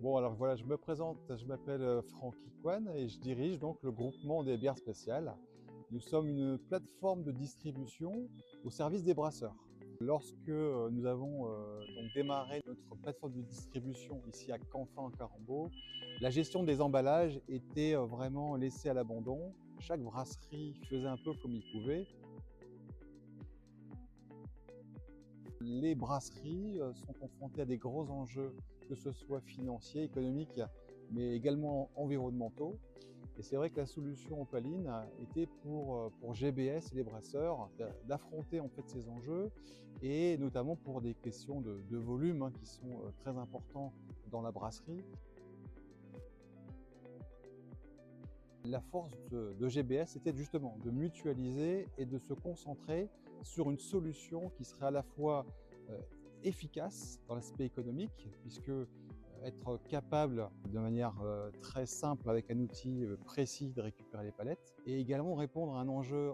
Bon, alors voilà, je me présente, je m'appelle Francky Kwan et je dirige donc le groupement des bières spéciales. Nous sommes une plateforme de distribution au service des brasseurs. Lorsque nous avons donc démarré notre plateforme de distribution ici à Canfin en Carambeau, la gestion des emballages était vraiment laissée à l'abandon. Chaque brasserie faisait un peu comme il pouvait. Les brasseries sont confrontées à des gros enjeux, que ce soit financiers, économiques, mais également environnementaux. Et c'est vrai que la solution Opaline était pour GBS et les brasseurs d'affronter en fait ces enjeux, et notamment pour des questions de volume qui sont très importants dans la brasserie. La force de GBS était justement de mutualiser et de se concentrer sur une solution qui serait à la fois efficace dans l'aspect économique, puisque être capable de manière très simple avec un outil précis de récupérer les palettes, et également répondre à un enjeu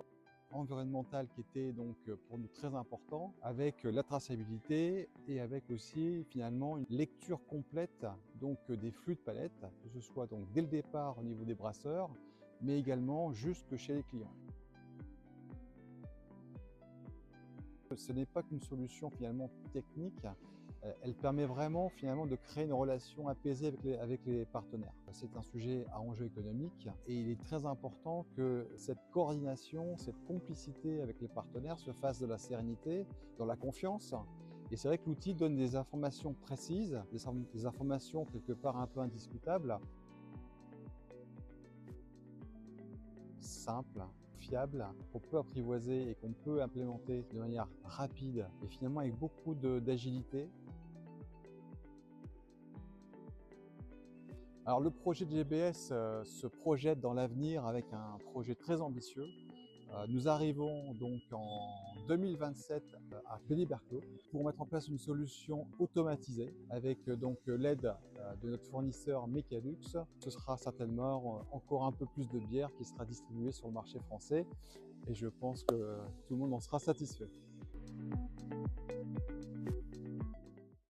environnemental qui était donc pour nous très important, avec la traçabilité et avec aussi finalement une lecture complète donc des flux de palettes, que ce soit donc dès le départ au niveau des brasseurs, mais également jusque chez les clients. Ce n'est pas qu'une solution finalement technique, elle permet vraiment finalement de créer une relation apaisée avec les partenaires. C'est un sujet à enjeu économique et il est très important que cette coordination, cette complicité avec les partenaires se fasse de la sérénité, dans la confiance. Et c'est vrai que l'outil donne des informations précises, des informations quelque part un peu indiscutables, simples, fiables, qu'on peut apprivoiser et qu'on peut implémenter de manière rapide et finalement avec beaucoup d'agilité. Alors le projet de GBS se projette dans l'avenir avec un projet très ambitieux. Nous arrivons donc en 2027 à Pleny-Berclos pour mettre en place une solution automatisée avec donc l'aide de notre fournisseur Mecalux. Ce sera certainement encore un peu plus de bière qui sera distribuée sur le marché français et je pense que tout le monde en sera satisfait.